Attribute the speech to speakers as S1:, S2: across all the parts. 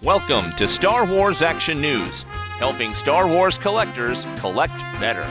S1: Welcome to Star Wars Action News, helping Star Wars collectors collect better.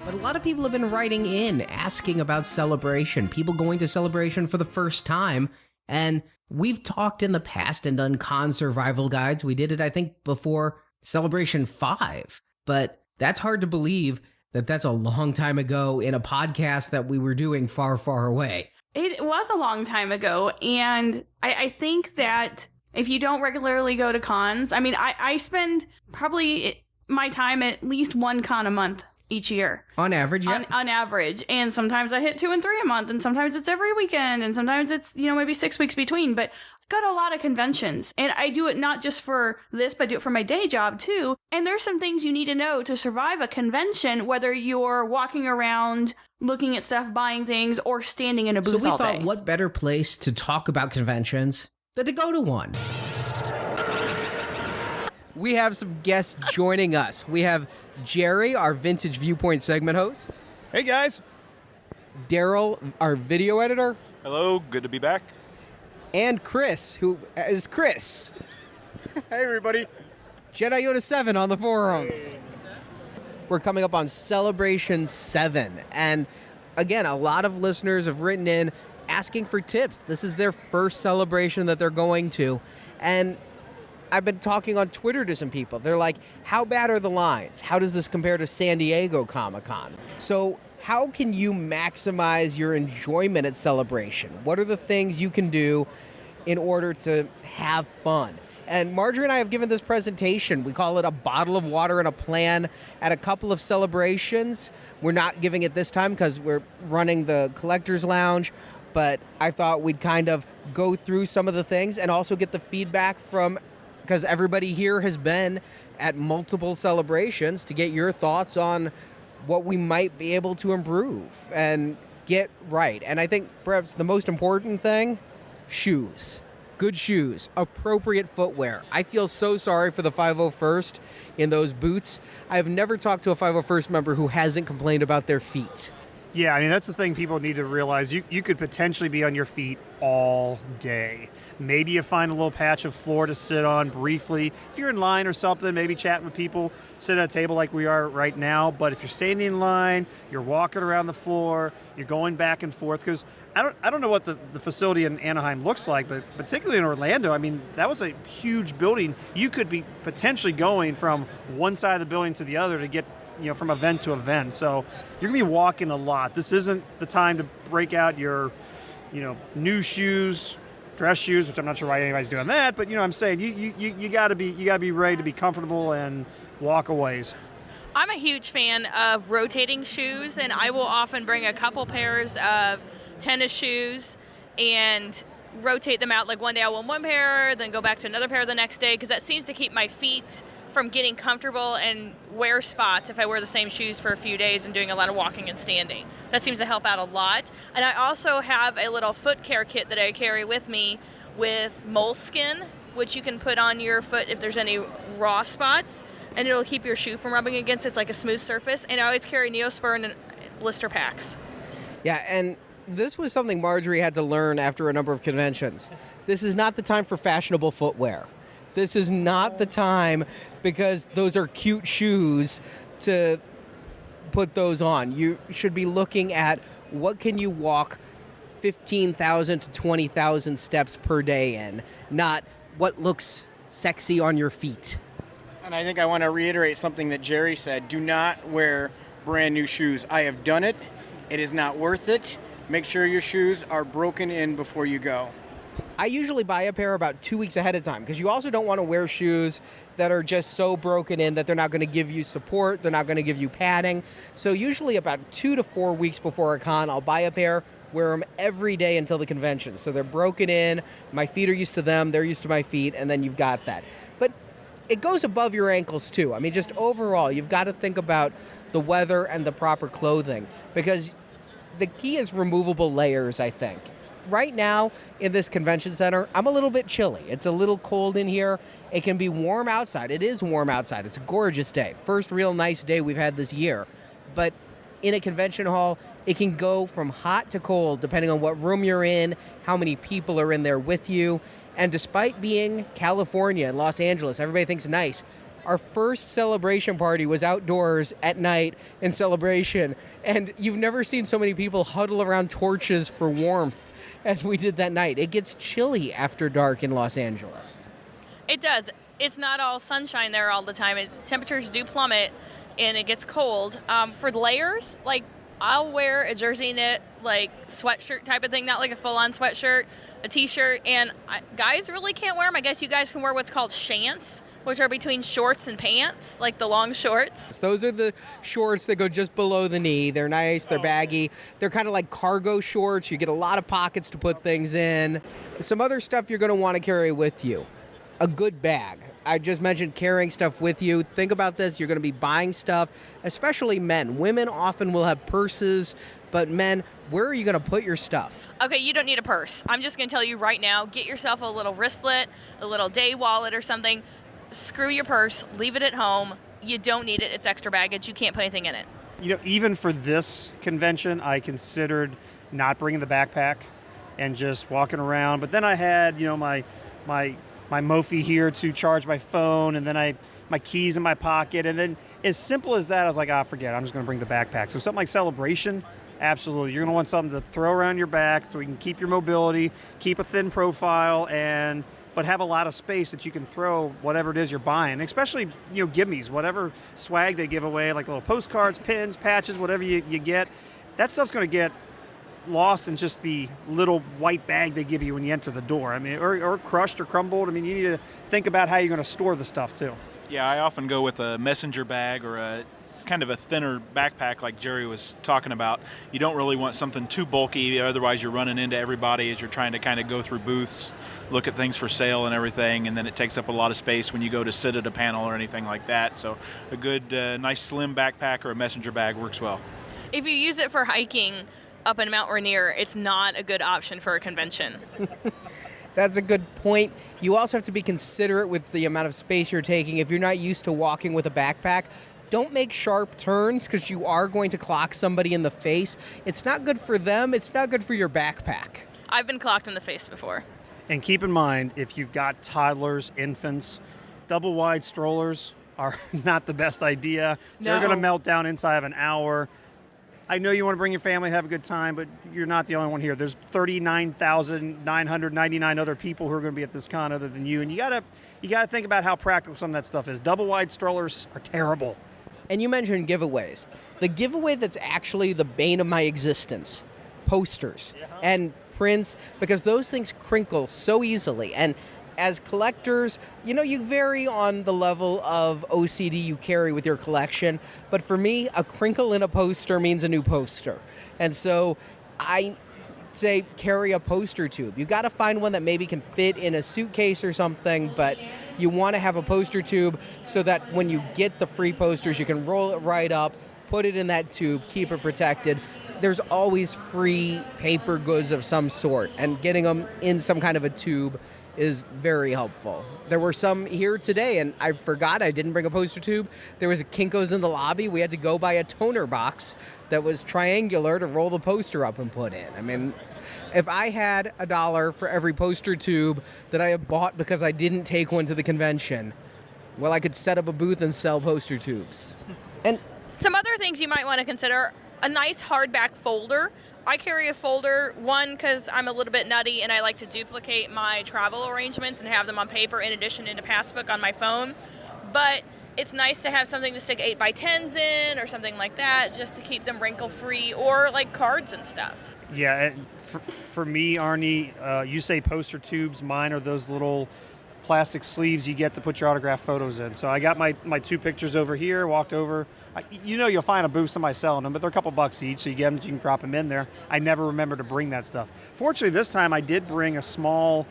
S2: But a lot of people have been writing in, asking about Celebration, people going to Celebration for the first time, and we've talked in the past and done con survival guides. We did it, I think, before Celebration 5, but that's hard to believe that that's a long time ago in a podcast that we were doing far, far away.
S3: It was a long time ago, and I think that if you don't regularly go to cons, I mean, I spend probably my time at least one con a month each year.
S2: On average, yeah.
S3: On average. And sometimes I hit 2 and 3 a month, and sometimes it's every weekend, and sometimes it's, maybe 6 weeks between. But I've got a lot of conventions, and I do it not just for this, but I do it for my day job too. And there's some things you need to know to survive a convention, whether you're walking around, looking at stuff, buying things, or standing in a booth all day.
S2: So we thought, what better place to talk about conventions than to go to one? We have some guests joining us. We have Jerry, our Vintage Viewpoint segment host.
S4: Hey, guys.
S2: Daryl, our video editor.
S4: Hello, good to be back.
S2: And Chris, who is Chris.
S4: Hey, everybody.
S2: Jedi Yoda 7 on the forums. Hey. We're coming up on Celebration 7. And again, a lot of listeners have written in asking for tips. This is their first celebration that they're going to. And I've been talking on Twitter to some people. They're like, how bad are the lines? How does this compare to San Diego Comic-Con? So how can you maximize your enjoyment at Celebration? What are the things you can do in order to have fun? And Marjorie and I have given this presentation. We call it a bottle of water and a plan at a couple of celebrations. We're not giving it this time because we're running the Collectors Lounge, but I thought we'd kind of go through some of the things and also get the feedback from, because everybody here has been at multiple celebrations, to get your thoughts on what we might be able to improve and get right. And I think perhaps the most important thing, shoes. Good shoes, appropriate footwear. I feel so sorry for the 501st in those boots. I have never talked to a 501st member who hasn't complained about their feet.
S4: Yeah, I mean, that's the thing people need to realize. You could potentially be on your feet all day. Maybe you find a little patch of floor to sit on briefly. If you're in line or something, maybe chatting with people, sit at a table like we are right now. But if you're standing in line, you're walking around the floor, you're going back and forth, because I don't know what the facility in Anaheim looks like, but particularly in Orlando, I mean, that was a huge building. You could be potentially going from one side of the building to the other to get from event to event. So you're going to be walking a lot. This isn't the time to break out your, new shoes, dress shoes, which I'm not sure why anybody's doing that, but I'm saying you got to be ready to be comfortable and walk a ways.
S5: I'm a huge fan of rotating shoes, and I will often bring a couple pairs of tennis shoes and rotate them out. Like one day I'll wear one pair, then go back to another pair the next day, because that seems to keep my feet from getting comfortable and wear spots if I wear the same shoes for a few days and doing a lot of walking and standing. That seems to help out a lot. And I also have a little foot care kit that I carry with me with moleskin, which you can put on your foot if there's any raw spots, and it'll keep your shoe from rubbing against it. It's like a smooth surface. And I always carry Neosporin and blister packs.
S2: Yeah, and this was something Marjorie had to learn after a number of conventions. This is not the time for fashionable footwear. This is not the time, because those are cute shoes, to put those on. You should be looking at what can you walk 15,000 to 20,000 steps per day in, not what looks sexy on your feet.
S6: And I think I want to reiterate something that Jerry said. Do not wear brand new shoes. I have done it. It is not worth it. Make sure your shoes are broken in before you go.
S2: I usually buy a pair about 2 weeks ahead of time, because you also don't want to wear shoes that are just so broken in that they're not going to give you support, they're not going to give you padding. So usually about 2 to 4 weeks before a con, I'll buy a pair, wear them every day until the convention. So they're broken in, my feet are used to them, they're used to my feet, and then you've got that. But it goes above your ankles too. I mean, just overall, you've got to think about the weather and the proper clothing, because the key is removable layers, I think. Right now in this convention center, I'm a little bit chilly. It's a little cold in here. It can be warm outside. It is warm outside. It's a gorgeous day. First real nice day we've had this year. But in a convention hall, It can go from hot to cold depending on what room you're in, how many people are in there with you. And despite being California and Los Angeles, everybody thinks nice. Our first celebration party was outdoors at night in Celebration, and you've never seen so many people huddle around torches for warmth as we did that night. It gets chilly after dark in Los Angeles.
S5: It does. It's not all sunshine there all the time. Temperatures do plummet, and it gets cold. For layers, like I'll wear a jersey knit, like sweatshirt type of thing, not like a full-on sweatshirt, a t-shirt, and guys really can't wear them. I guess you guys can wear what's called shants, which are between shorts and pants, like the long shorts.
S2: Those are the shorts that go just below the knee. They're nice, they're baggy. They're kind of like cargo shorts. You get a lot of pockets to put things in. Some other stuff you're going to want to carry with you. A good bag. I just mentioned carrying stuff with you. Think about this. You're going to be buying stuff, especially men. Women often will have purses, but men, where are you going to put your stuff?
S5: Okay, you don't need a purse. I'm just going to tell you right now, get yourself a little wristlet, a little day wallet or something. Screw your purse, leave it at home. You don't need it. It's extra baggage. You can't put anything in it.
S4: Even for this convention, I considered not bringing the backpack and just walking around. But then I had, my Mophie here to charge my phone, and then my keys in my pocket. And then as simple as that, I was like, forget it. I'm just going to bring the backpack. So something like Celebration, absolutely. You're going to want something to throw around your back so you can keep your mobility, keep a thin profile, but have a lot of space that you can throw whatever it is you're buying, especially, gimmies, whatever swag they give away, like little postcards, pins, patches, whatever you get. That stuff's going to get lost in just the little white bag they give you when you enter the door. I mean, or crushed or crumbled. I mean, you need to think about how you're going to store the stuff, too.
S7: Yeah, I often go with a messenger bag or a kind of a thinner backpack like Jerry was talking about. You don't really want something too bulky, otherwise you're running into everybody as you're trying to kind of go through booths, look at things for sale and everything, and then it takes up a lot of space when you go to sit at a panel or anything like that. So a good, nice slim backpack or a messenger bag works well.
S5: If you use it for hiking up in Mount Rainier, it's not a good option for a convention.
S2: That's a good point. You also have to be considerate with the amount of space you're taking. If you're not used to walking with a backpack, don't make sharp turns because you are going to clock somebody in the face. It's not good for them. It's not good for your backpack.
S5: I've been clocked in the face before.
S4: And keep in mind, if you've got toddlers, infants, double wide strollers are not the best idea.
S5: No.
S4: They're going to melt down inside of an hour. I know you want to bring your family and have a good time, but you're not the only one here. There's 39,999 other people who are going to be at this con other than you. And you gotta think about how practical some of that stuff is. Double wide strollers are terrible.
S2: And you mentioned giveaways. The giveaway that's actually the bane of my existence, posters and prints, because those things crinkle so easily. And as collectors, you vary on the level of OCD you carry with your collection. But for me, a crinkle in a poster means a new poster. And so I say carry a poster tube. You got to find one that maybe can fit in a suitcase or something, but you want to have a poster tube so that when you get the free posters, you can roll it right up, put it in that tube, keep it protected. There's always free paper goods of some sort, and getting them in some kind of a tube is very helpful. There were some here today, and I forgot I didn't bring a poster tube. There was a Kinko's in the lobby. We had to go buy a toner box that was triangular to roll the poster up and put in. I mean, if I had $1 for every poster tube that I have bought because I didn't take one to the convention, well, I could set up a booth and sell poster tubes. And
S5: some other things you might want to consider, a nice hardback folder. I carry a folder, one, because I'm a little bit nutty and I like to duplicate my travel arrangements and have them on paper in addition to Passbook on my phone. But it's nice to have something to stick 8x10s in or something like that, just to keep them wrinkle-free, or like cards and stuff.
S4: Yeah, for me, Arnie, you say poster tubes. Mine are those little plastic sleeves you get to put your autographed photos in. So I got my 2 pictures over here, walked over. You'll find a booth somebody selling them, but they're a couple bucks each, so you get them, you can drop them in there. I never remember to bring that stuff. Fortunately, this time I did bring a small,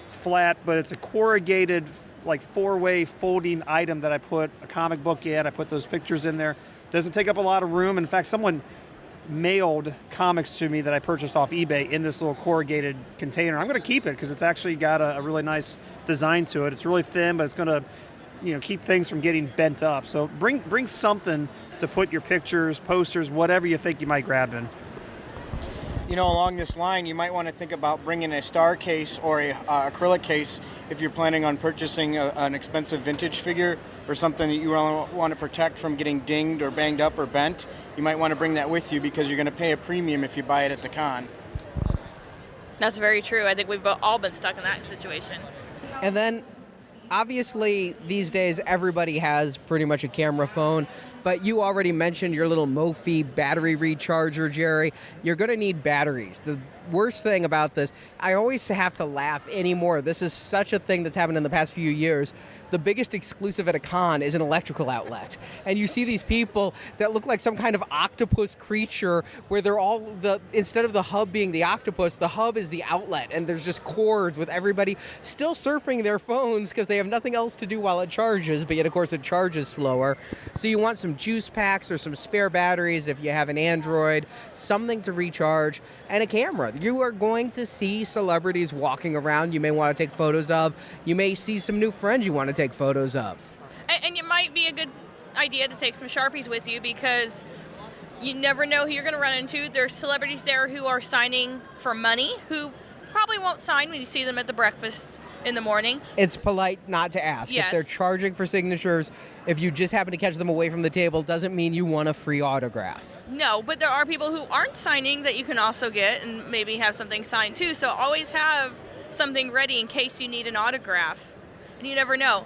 S4: flat, but it's a corrugated, like 4-way folding item that I put a comic book in. I put those pictures in there. Doesn't take up a lot of room. In fact, someone mailed comics to me that I purchased off eBay in this little corrugated container. I'm going to keep it because it's actually got a really nice design to it. It's really thin, but it's going to keep things from getting bent up. So bring something to put your pictures, posters, whatever you think you might grab in.
S6: Along this line, you might want to think about bringing a star case or a acrylic case if you're planning on purchasing an expensive vintage figure or something that you want to protect from getting dinged or banged up or bent. You might want to bring that with you because you're going to pay a premium if you buy it at the con.
S5: That's very true. I think we've all been stuck in that situation.
S2: And then, obviously, these days, everybody has pretty much a camera phone. But you already mentioned your little Mophie battery recharger, Jerry. You're going to need batteries. The worst thing about this, I always have to laugh anymore. This is such a thing that's happened in the past few years. The biggest exclusive at a con is an electrical outlet. And you see these people that look like some kind of octopus creature where they're all instead of the hub being the octopus, the hub is the outlet. And there's just cords with everybody still surfing their phones because they have nothing else to do while it charges. But yet, of course, it charges slower. So you want some juice packs or some spare batteries if you have an Android, something to recharge, and a camera. You are going to see celebrities walking around you may want to take photos of. You may see some new friends you want to take photos of.
S5: And it might be a good idea to take some Sharpies with you because you never know who you're going to run into. There's celebrities there who are signing for money who probably won't sign when you see them at the breakfast in the morning.
S2: It's polite not to ask.
S5: Yes.
S2: If they're charging for signatures, if you just happen to catch them away from the table, doesn't mean you want a free autograph.
S5: No, but there are people who aren't signing that you can also get and maybe have something signed too. So always have something ready in case you need an autograph. And you never know.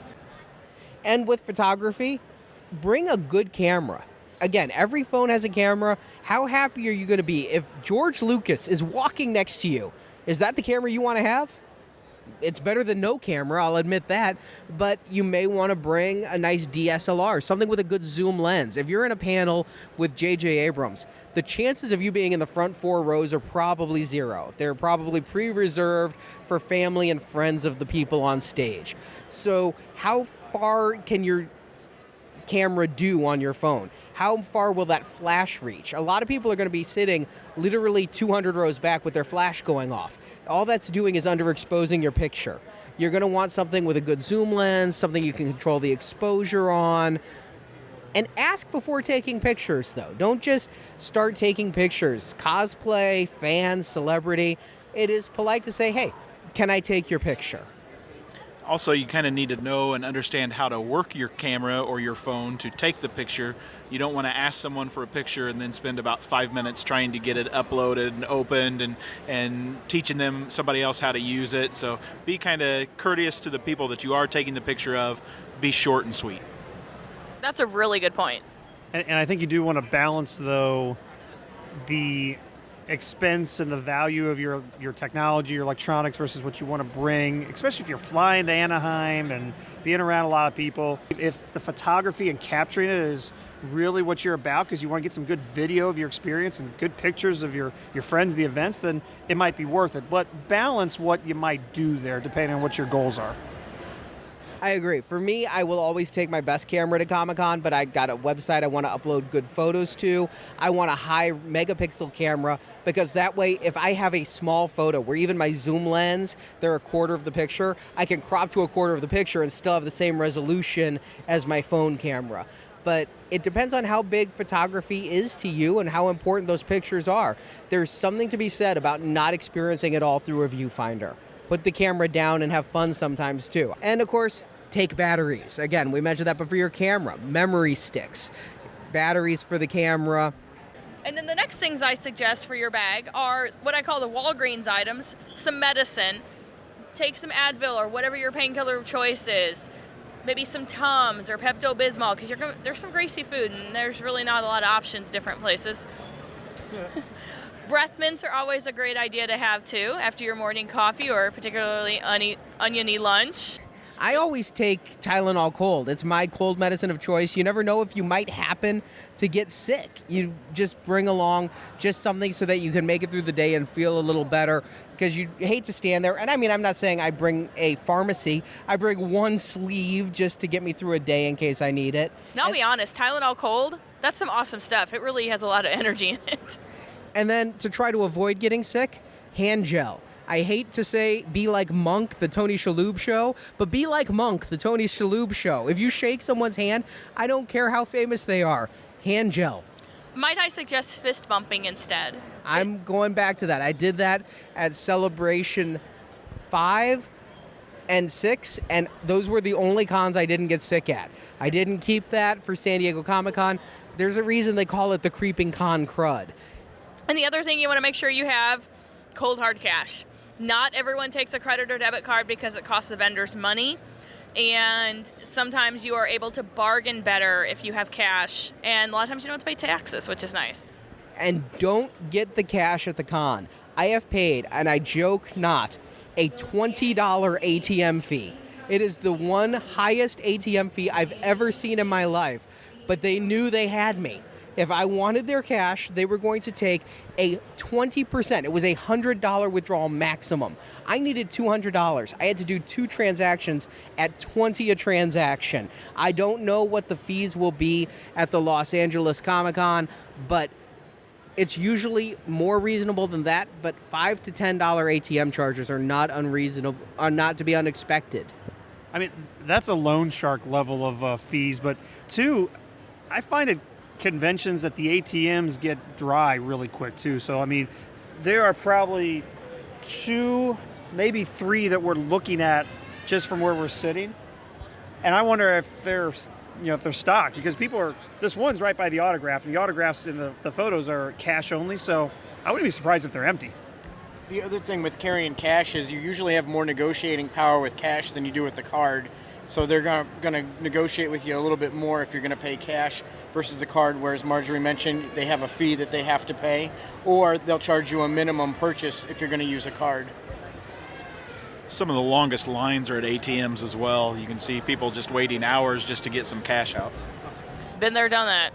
S2: And with photography, bring a good camera. Again, every phone has a camera. How happy are you going to be if George Lucas is walking next to you? Is that the camera you want to have? It's better than no camera, I'll admit that, but you may want to bring a nice DSLR, something with a good zoom lens. If you're in a panel with J.J. Abrams, the chances of you being in the front 4 rows are probably zero. They're probably pre-reserved for family and friends of the people on stage. So how far can your camera do on your phone? How far will that flash reach? A lot of people are going to be sitting literally 200 rows back with their flash going off. All that's doing is underexposing your picture. You're going to want something with a good zoom lens, something you can control the exposure on. And ask before taking pictures, though. Don't just start taking pictures. Cosplay, fans, celebrity, it is polite to say, hey, can I take your picture?
S7: Also, you kind of need to know and understand how to work your camera or your phone to take the picture. You don't want to ask someone for a picture and then spend about 5 minutes trying to get it uploaded and opened and teaching them somebody else how to use it. So be kind of courteous to the people that you are taking the picture of. Be short and sweet.
S5: That's a really good point.
S4: And I think you do want to balance, though, the expense and the value of your technology, your electronics versus what you want to bring, especially if you're flying to Anaheim and being around a lot of people. If the photography and capturing it is really what you're about because you want to get some good video of your experience and good pictures of your friends, the events, then it might be worth it. But balance what you might do there depending on what your goals are.
S2: I agree. For me, I will always take my best camera to Comic-Con, but I got a website I want to upload good photos to. I want a high megapixel camera because that way, if I have a small photo where even my zoom lens, they're a quarter of the picture, I can crop to a quarter of the picture and still have the same resolution as my phone camera. But it depends on how big photography is to you and how important those pictures are. There's something to be said about not experiencing it all through a viewfinder. Put the camera down and have fun sometimes too. And of course, take batteries. Again, we mentioned that, but for your camera, memory sticks, batteries for the camera.
S5: And then the next things I suggest for your bag are what I call the Walgreens items, some medicine. Take some Advil or whatever your painkiller of choice is. Maybe some Tums or Pepto-Bismol because there's some greasy food and there's really not a lot of options different places. Breath mints are always a great idea to have too after your morning coffee or particularly oniony lunch.
S2: I always take Tylenol Cold. It's my cold medicine of choice. You never know if you might happen to get sick. You just bring along just something so that you can make it through the day and feel a little better because you hate to stand there. And I mean, I'm not saying I bring a pharmacy. I bring one sleeve just to get me through a day in case I need it.
S5: Now, I'll be honest, Tylenol Cold, that's some awesome stuff. It really has a lot of energy in it.
S2: And then to try to avoid getting sick, hand gel. I hate to say be like Monk, the Tony Shalhoub show, but be like Monk, the Tony Shalhoub show. If you shake someone's hand, I don't care how famous they are, hand gel.
S5: Might I suggest fist bumping instead?
S2: I'm going back to that. I did that at Celebration 5 and 6, and those were the only cons I didn't get sick at. I didn't keep that for San Diego Comic-Con. There's a reason they call it the creeping con crud.
S5: And the other thing you want to make sure you have, cold hard cash. Not everyone takes a credit or debit card because it costs the vendors money. And sometimes you are able to bargain better if you have cash. And a lot of times you don't have to pay taxes, which is nice.
S2: And don't get the cash at the con. I have paid, and I joke not, a $20 ATM fee. It is the one highest ATM fee I've ever seen in my life. But they knew they had me. If I wanted their cash, they were going to take a 20%. It was a $100 withdrawal maximum. I needed $200. I had to do 2 transactions at $20 a transaction. I don't know what the fees will be at the Los Angeles Comic-Con, but it's usually more reasonable than that. But $5 to $10 ATM charges are not unreasonable, are not to be unexpected.
S4: I mean, that's a loan shark level of fees. But 2, I find it conventions that the ATMs get dry really quick too. So I mean, there are probably 2, maybe 3 that we're looking at just from where we're sitting, and I wonder if they're, if they're stocked, because people are. This one's right by the autograph, and the autographs in the photos are cash only. So I wouldn't be surprised if they're empty.
S6: The other thing with carrying cash is you usually have more negotiating power with cash than you do with the card. So they're going to negotiate with you a little bit more if you're going to pay cash versus the card, whereas Marjorie mentioned they have a fee that they have to pay, or they'll charge you a minimum purchase if you're going to use a card.
S7: Some of the longest lines are at ATMs as well. You can see people just waiting hours just to get some cash out.
S5: Been there, done that.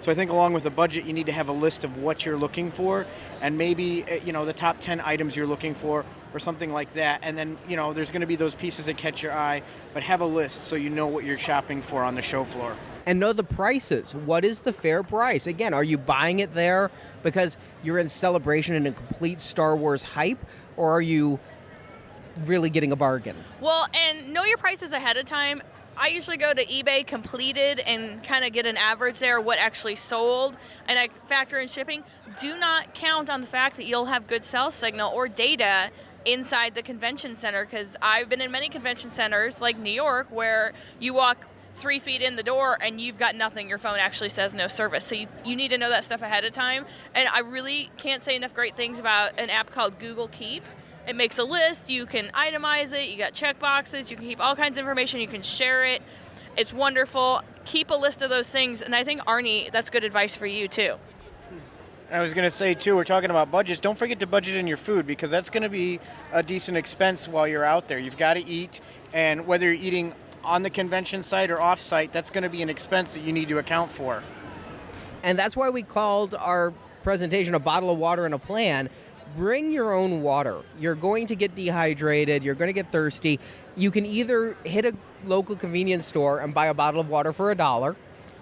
S6: So I think along with the budget, you need to have a list of what you're looking for, and maybe the top 10 items you're looking for, or something like that. And then there's going to be those pieces that catch your eye, but have a list so you know what you're shopping for on the show floor.
S2: And know the prices. What is the fair price? Again, are you buying it there because you're in Celebration and a complete Star Wars hype, or are you really getting a bargain?
S5: Well, and know your prices ahead of time. I usually go to eBay completed and kind of get an average there, what actually sold, and I factor in shipping. Do not count on the fact that you'll have good cell signal or data inside the convention center, because I've been in many convention centers like New York where you walk 3 feet in the door and you've got nothing. Your phone actually says no service. So you need to know that stuff ahead of time. And I really can't say enough great things about an app called Google Keep. It makes a list. You can itemize it. You got check boxes. You can keep all kinds of information. You can share it. It's wonderful. Keep a list of those things. And I think, Arnie, that's good advice for you, too.
S6: I was going to say, too, we're talking about budgets. Don't forget to budget in your food, because that's going to be a decent expense while you're out there. You've got to eat, and whether you're eating on the convention site or off-site, that's going to be an expense that you need to account for.
S2: And that's why we called our presentation A Bottle of Water and a Plan. Bring your own water. You're going to get dehydrated. You're going to get thirsty. You can either hit a local convenience store and buy a bottle of water for $1,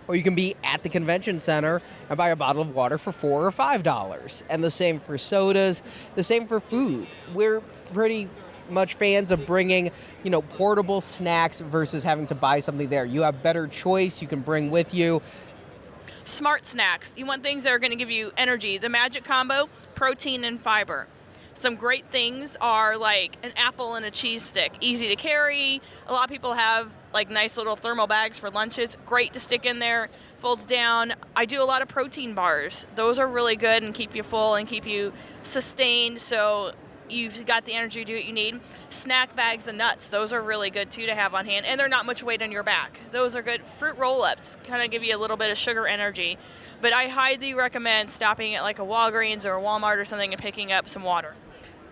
S2: or you can be at the convention center and buy a bottle of water for $4 or $5. And the same for sodas, the same for food. We're pretty much fans of bringing, portable snacks versus having to buy something there. You have better choice you can bring with you.
S5: Smart snacks. You want things that are going to give you energy. The magic combo, protein and fiber. Some great things are like an apple and a cheese stick. Easy to carry. A lot of people have like nice little thermal bags for lunches. Great to stick in there. Folds down. I do a lot of protein bars. Those are really good and keep you full and keep you sustained, so you've got the energy to do what you need. Snack bags and nuts. Those are really good too to have on hand, and they're not much weight on your back. Those are good. Fruit roll-ups kind of give you a little bit of sugar energy. But I highly recommend stopping at like a Walgreens or a Walmart or something and picking up some water.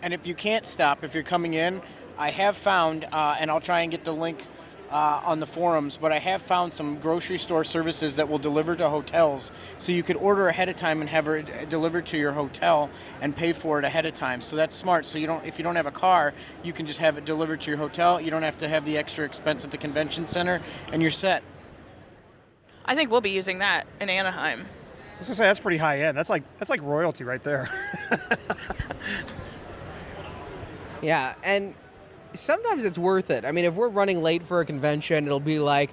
S6: And if you can't stop, if you're coming in, I have found, and I'll try and get the link on the forums, but I have found some grocery store services that will deliver to hotels. So you could order ahead of time and have it delivered to your hotel and pay for it ahead of time. So that's smart. So if you don't have a car, you can just have it delivered to your hotel. You don't have to have the extra expense at the convention center, and you're set.
S5: I think we'll be using that in Anaheim.
S4: I was gonna say that's pretty high end. That's like royalty right there.
S2: Yeah, and sometimes it's worth it. I mean, if we're running late for a convention, it'll be like,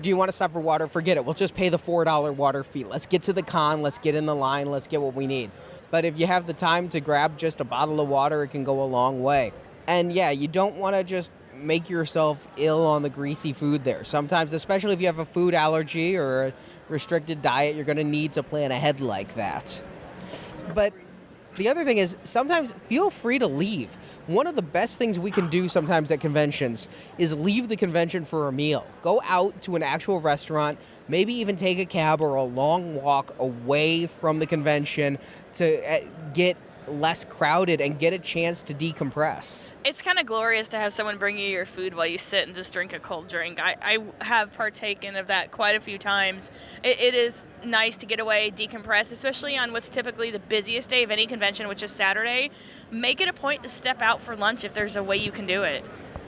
S2: do you want to stop for water? Forget it. We'll just pay the $4 water fee. Let's get to the con. Let's get in the line. Let's get what we need. But if you have the time to grab just a bottle of water, it can go a long way. And yeah, you don't want to just make yourself ill on the greasy food there. Sometimes, especially if you have a food allergy or a restricted diet, you're going to need to plan ahead like that. But the other thing is, sometimes feel free to leave. One of the best things we can do sometimes at conventions is leave the convention for a meal. Go out to an actual restaurant, maybe even take a cab or a long walk away from the convention to get less crowded and get a chance to decompress.
S5: It's kind of glorious to have someone bring you your food while you sit and just drink a cold drink. I have partaken of that quite a few times. It is nice to get away, decompress, especially on what's typically the busiest day of any convention, which is Saturday. Make it a point to step out for lunch if there's a way you can do it.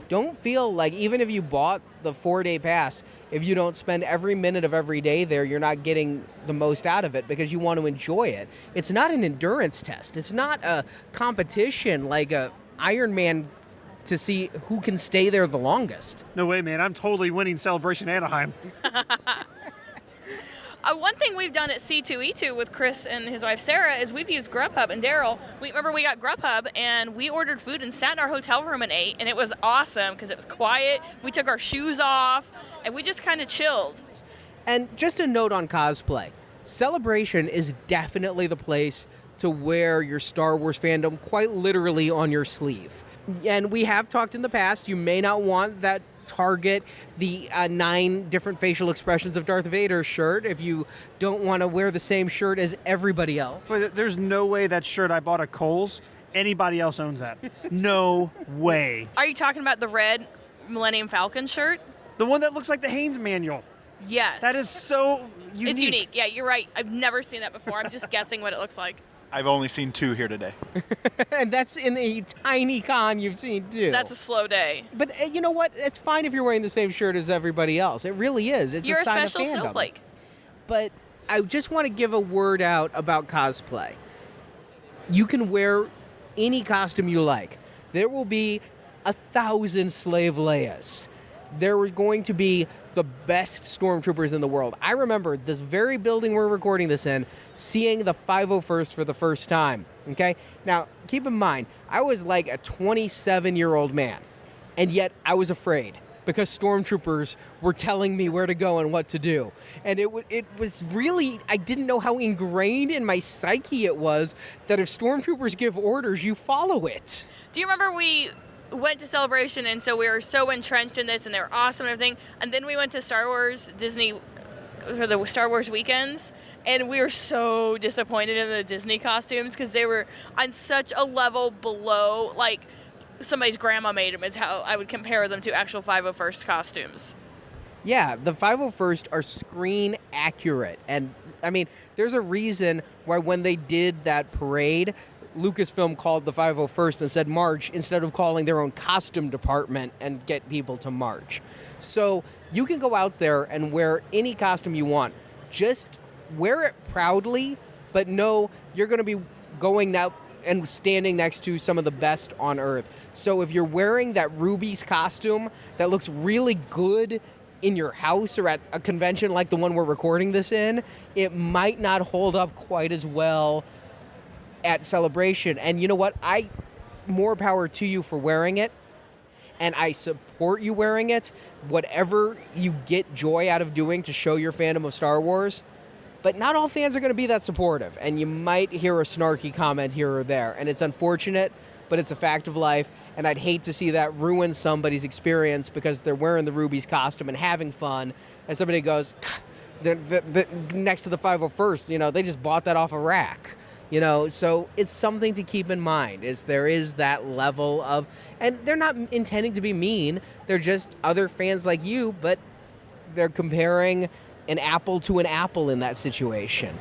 S2: Don't feel like even if you bought the 4-day pass, if you don't spend every minute of every day there, you're not getting the most out of it because you want to enjoy it. It's not an endurance test. It's not a competition like a Ironman to see who can stay there the longest.
S4: No way, man. I'm totally winning Celebration Anaheim.
S5: One thing we've done at C2E2 with Chris and his wife Sarah is we've used Grubhub. And Daryl, remember we got Grubhub and we ordered food and sat in our hotel room and ate, and it was awesome because it was quiet. We took our shoes off and we just kind of chilled.
S2: And just a note on cosplay. Celebration is definitely the place to wear your Star Wars fandom quite literally on your sleeve. And we have talked in the past, you may not want that Target, the 9 different facial expressions of Darth Vader shirt if you don't want to wear the same shirt as everybody else.
S4: But there's no way that shirt I bought at Kohl's, anybody else owns that. No way.
S5: Are you talking about the red Millennium Falcon shirt?
S4: The one that looks like the Haynes manual.
S5: Yes.
S4: That is so unique.
S5: It's unique. Yeah, you're right. I've never seen that before. I'm just guessing what it looks like.
S7: I've only seen 2 here today.
S2: And that's in a tiny con you've seen too.
S5: That's a slow day.
S2: But you know what? It's fine if you're wearing the same shirt as everybody else. It really is. It's
S5: You're
S2: a sign
S5: a special
S2: of fandom.
S5: snowflake.
S2: But I just want to give a word out about cosplay. You can wear any costume you like. There will be 1,000 Slave Leias. There are going to be the best stormtroopers in the world. I remember this very building we're recording this in, seeing the 501st for the first time, okay? Now, keep in mind, I was like a 27-year-old man, and yet I was afraid because stormtroopers were telling me where to go and what to do. And it was really, I didn't know how ingrained in my psyche it was that if stormtroopers give orders, you follow it.
S5: Do you remember we went to Celebration, and so we were so entrenched in this, and they were awesome and everything, and then we went to Star Wars Disney for the Star Wars weekends, and we were so disappointed in the Disney costumes because they were on such a level below, like somebody's grandma made them is how I would compare them to actual 501st costumes.
S2: Yeah, the 501st are screen accurate, and I mean, there's a reason why when they did that parade, Lucasfilm called the 501st and said march instead of calling their own costume department and get people to march. So you can go out there and wear any costume you want. Just wear it proudly, but know you're going to be going out and standing next to some of the best on Earth. So if you're wearing that Ruby's costume that looks really good in your house or at a convention like the one we're recording this in, it might not hold up quite as well at Celebration. And you know what? More power to you for wearing it, and I support you wearing it, whatever you get joy out of doing to show your fandom of Star Wars. But not all fans are going to be that supportive, and you might hear a snarky comment here or there, and it's unfortunate, but it's a fact of life, and I'd hate to see that ruin somebody's experience because they're wearing the Ruby's costume and having fun, and somebody goes, they're next to the 501st, you know, they just bought that off a rack. You know, so it's something to keep in mind, is there is that level of, and they're not intending to be mean, they're just other fans like you, but they're comparing an apple to an apple in that situation.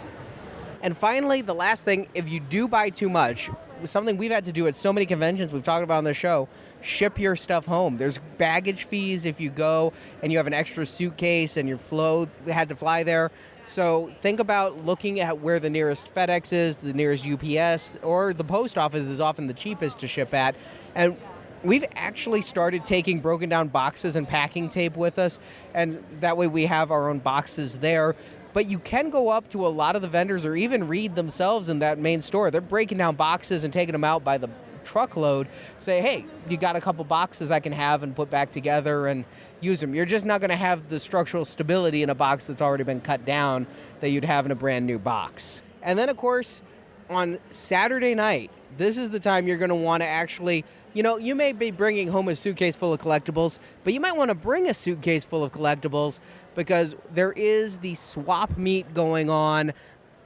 S2: And finally, the last thing, if you do buy too much, something we've had to do at so many conventions we've talked about on the show, ship your stuff home. There's baggage fees if you go and you have an extra suitcase and your flow had to fly there. So think about looking at where the nearest FedEx is, the nearest UPS, or the post office is often the cheapest to ship at. And we've actually started taking broken down boxes and packing tape with us, and that way we have our own boxes there. But you can go up to a lot of the vendors or even read themselves in that main store. They're breaking down boxes and taking them out by the truckload. Say, hey, you got a couple boxes I can have and put back together and use them. You're just not going to have the structural stability in a box that's already been cut down that you'd have in a brand new box. And then, of course, on Saturday night, this is the time you're going to want to actually, you may be bringing home a suitcase full of collectibles, but you might want to bring a suitcase full of collectibles because there is the swap meet going on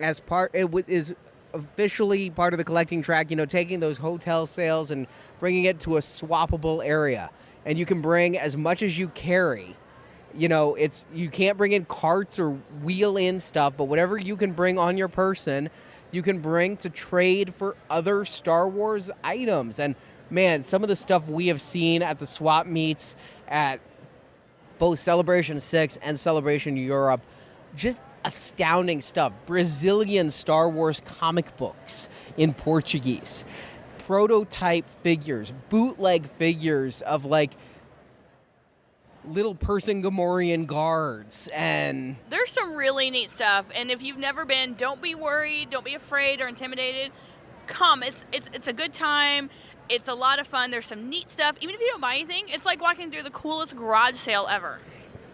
S2: as part, it is officially part of the collecting track, taking those hotel sales and bringing it to a swappable area. And you can bring as much as you carry. You can't bring in carts or wheel in stuff, but whatever you can bring on your person, you can bring to trade for other Star Wars items. And man, some of the stuff we have seen at the swap meets at both Celebration 6 and Celebration Europe, just astounding stuff. Brazilian Star Wars comic books in Portuguese, prototype figures, bootleg figures of little person Gamorrean guards, and
S5: there's some really neat stuff. And if you've never been, don't be worried, don't be afraid or intimidated. Come, it's a good time. It's a lot of fun. There's some neat stuff. Even if you don't buy anything, it's like walking through the coolest garage sale ever.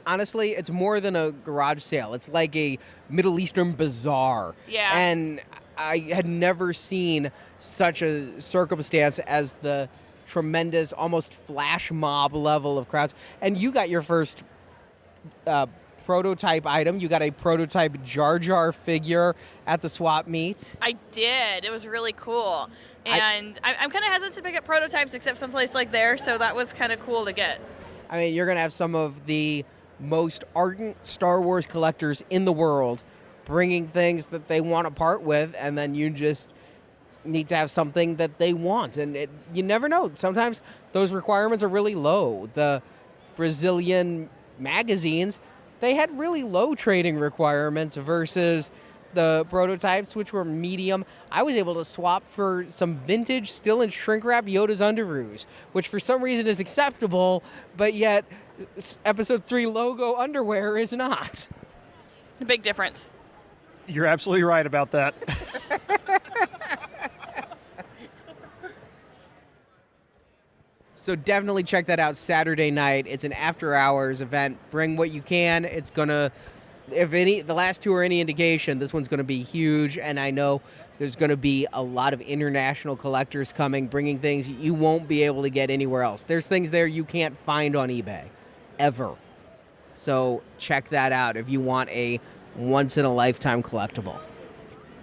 S2: Honestly, it's more than a garage sale. It's like a Middle Eastern bazaar.
S5: Yeah.
S2: And I had never seen such a circumstance as the tremendous, almost flash mob level of crowds. And you got your first prototype item. You got a prototype Jar Jar figure at the swap meet.
S5: I did. It was really cool. And I'm kind of hesitant to pick up prototypes except someplace like there, so that was kind of cool to get.
S2: I mean, you're going to have some of the most ardent Star Wars collectors in the world bringing things that they want to part with, and then you just need to have something that they want. And you never know. Sometimes those requirements are really low. The Brazilian magazines, they had really low trading requirements versus the prototypes, which were medium. I was able to swap for some vintage, still in shrink wrap Yoda's underoos, which for some reason is acceptable, but yet Episode 3 logo underwear is not.
S5: A big difference.
S4: You're absolutely right about that.
S2: So definitely check that out Saturday night. It's an after-hours event. Bring what you can. It's going to, the last two are any indication, this one's going to be huge, and I know there's going to be a lot of international collectors coming, bringing things you won't be able to get anywhere else. There's things there you can't find on eBay, ever. So check that out if you want a once-in-a-lifetime collectible.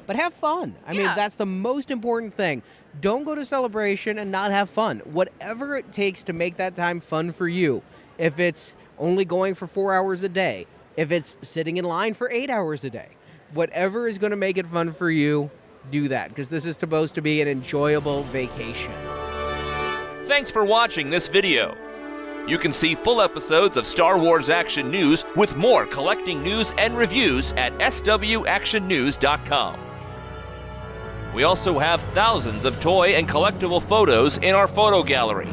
S2: But have fun. I mean, that's the most important thing. Don't go to Celebration and not have fun. Whatever it takes to make that time fun for you. If it's only going for 4 hours a day, if it's sitting in line for 8 hours a day, whatever is going to make it fun for you, do that, because this is supposed to be an enjoyable vacation.
S1: Thanks for watching this video. You can see full episodes of Star Wars Action News with more collecting news and reviews at swactionnews.com. We also have thousands of toy and collectible photos in our photo gallery.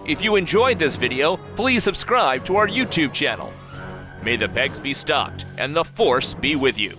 S1: If you enjoyed this video, please subscribe to our YouTube channel. May the pegs be stocked and the Force be with you.